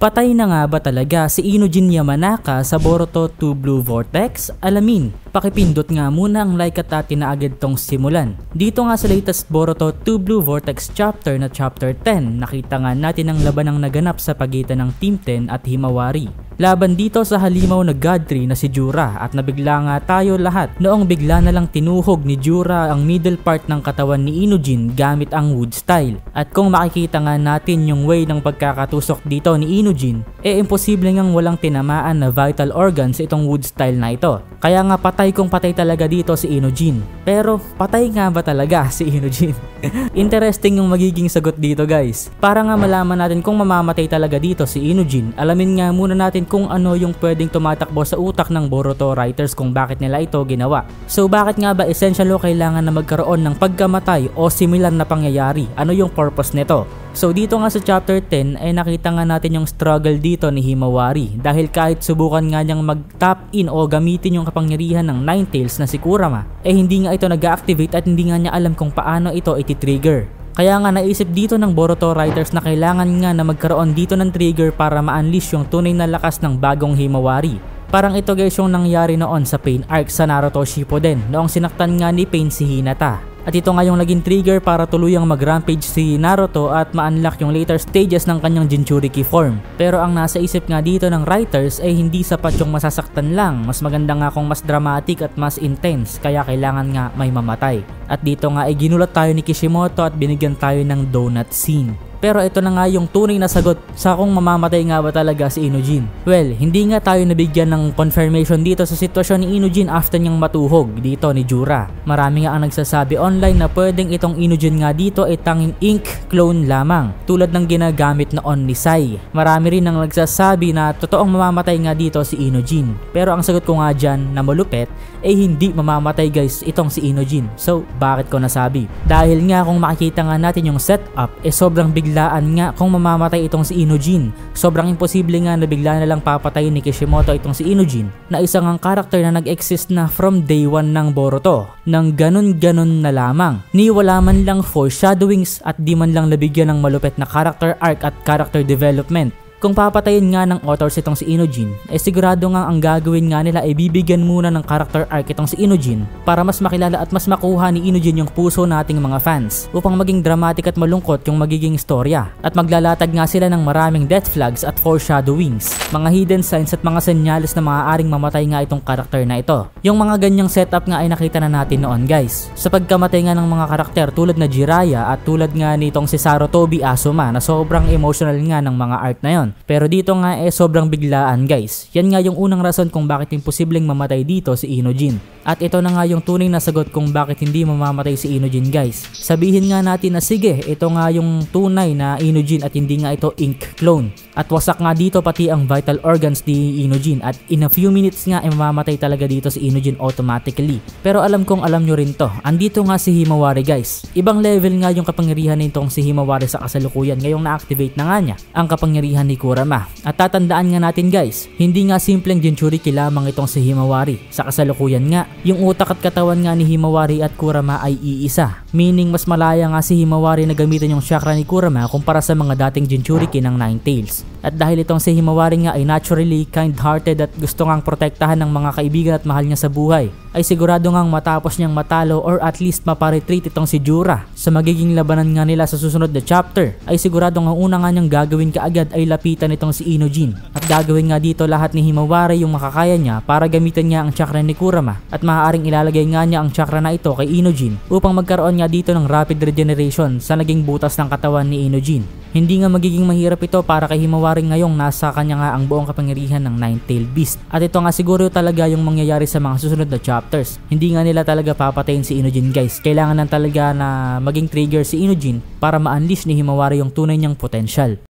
Patay na nga ba talaga si Inujin Yamanaka sa Boruto 2 Blue Vortex? Alamin, pakipindot nga muna ang like at atin na agad tong simulan. Dito nga sa latest Boruto 2 Blue Vortex chapter na chapter 10, nakita nga natin ang labanang naganap sa pagitan ng Team 10 at Himawari. Laban dito sa halimaw na God Tree na si Jura at nabigla nga tayo lahat noong bigla na lang tinuhog ni Jura ang middle part ng katawan ni Inujin gamit ang wood style. At kung makikita nga natin yung way ng pagkakatusok dito ni Inujin, imposible ngang walang tinamaan na vital organs itong wood style na ito. Kaya nga patay kung patay talaga dito si Inujin. Pero patay nga ba talaga si Inujin? Interesting yung magiging sagot dito guys. Para nga malaman natin kung mamamatay talaga dito si Inujin, alamin nga muna natin kung ano yung pwedeng tumatakbo sa utak ng Boruto writers kung bakit nila ito ginawa. So bakit nga ba essential o kailangan na magkaroon ng pagkamatay o similar na pangyayari? Ano yung purpose nito? So dito nga sa chapter 10 ay nakita nga natin yung struggle dito ni Himawari dahil kahit subukan nga niyang mag-tap in o gamitin yung kapangyarihan ng Nine Tails na si Kurama, hindi nga ito nag-activate at hindi nga niya alam kung paano ito iti-trigger. Kaya nga naisip dito ng Boruto writers na kailangan nga na magkaroon dito ng trigger para ma-unleash yung tunay na lakas ng bagong Himawari. Parang ito guys yung nangyari noon sa Pain arc sa Naruto Shippuden noong sinaktan nga ni Pain si Hinata. At ito nga yung naging trigger para tuluyang mag-rampage si Naruto at ma-unlock yung later stages ng kanyang Jinchuriki form. Pero ang nasa isip nga dito ng writers ay hindi sapat yung masasaktan lang, mas maganda nga kung mas dramatic at mas intense, kaya kailangan nga may mamatay. At dito nga ay ginulat tayo ni Kishimoto at binigyan tayo ng donut scene. Pero ito na nga yung tunay na sagot sa kung mamamatay nga ba talaga si Inujin. Well, hindi nga tayo nabigyan ng confirmation dito sa sitwasyon ni Inujin after niyang matuhog dito ni Jura. Marami nga ang nagsasabi online na pwedeng itong Inujin nga dito ay tanging ink clone lamang, tulad ng ginagamit noon ni Sai. Marami rin ang nagsasabi na totoong mamamatay nga dito si Inujin. Pero ang sagot ko nga dyan na malupit hindi mamamatay guys itong si Inujin. So bakit ko nasabi? Dahil nga kung makikita nga natin yung setup sobrang biglaan nga kung mamamatay itong si Inujin. Sobrang imposible nga na bigla na lang papatayin ni Kishimoto itong si Inujin na isang ang karakter na nag-exist na from day 1 ng Boruto. Nang ganun-ganun na lamang. Ni wala man lang foreshadowings at di man lang nabigyan ng malupit na character arc at character development. Kung papatayin nga ng authors itong si Inujin, sigurado nga ang gagawin nga nila ay bibigyan muna ng character arc itong si Inujin para mas makilala at mas makuha ni Inujin yung puso nating mga fans upang maging dramatic at malungkot yung magiging storya. At maglalatag nga sila ng maraming death flags at foreshadowings, mga hidden signs at mga senyales na maaaring mamatay nga itong character na ito. Yung mga ganyang setup nga ay nakita na natin noon guys. Sa pagkamatay nga ng mga karakter tulad na Jiraiya at tulad nga nitong si Sarutobi Asuma na sobrang emotional nga ng mga art na yon. Pero dito nga sobrang biglaan guys. Yan nga yung unang rason kung bakit imposibleng mamatay dito si Inujin. At ito na nga yung tunay na sagot kung bakit hindi mamamatay si Inujin guys. Sabihin nga natin na sige, ito nga yung tunay na Inujin at hindi nga ito ink clone. At wasak nga dito pati ang vital organs ni Inujin at in a few minutes nga mamamatay talaga dito si Inujin automatically. Pero alam kong alam nyo rin to, andito nga si Himawari guys. Ibang level nga yung kapangyarihan nitong si Himawari sa kasalukuyan ngayong na-activate na nga niya ang kapangyarihan ni Kurama. At tatandaan nga natin guys, hindi nga simpleng Jinchuriki lamang itong si Himawari. Sa kasalukuyan nga, yung utak at katawan nga ni Himawari at Kurama ay iisa. Meaning mas malaya nga si Himawari na gamitin yung chakra ni Kurama kumpara sa mga dating Jinchuriki ng Nine Tails. At dahil itong si Himawari nga ay naturally kind-hearted at gusto ngang protektahan ng mga kaibigan at mahal niya sa buhay, ay sigurado ngang matapos niyang matalo or at least maparetreat itong si Jura sa magiging labanan nga nila sa susunod na chapter, ay sigurado nga una nga niyang gagawin kaagad ay lapitan itong si Inujin. At gagawin nga dito lahat ni Himawari yung makakaya niya para gamitin niya ang chakra ni Kurama at maaaring ilalagay nga niya ang chakra na ito kay Inujin upang magkaroon nga dito ng rapid regeneration sa naging butas ng katawan ni Inujin. Hindi nga magiging mahirap ito para kay Himawari ngayong nasa kanya nga ang buong kapangyarihan ng Nine-Tailed Beast. At ito nga siguro talaga yung mangyayari sa mga susunod na chapters. Hindi nga nila talaga papatayin si Inujin guys. Kailangan lang talaga na maging trigger si Inujin para ma-unleash ni Himawari yung tunay niyang potential.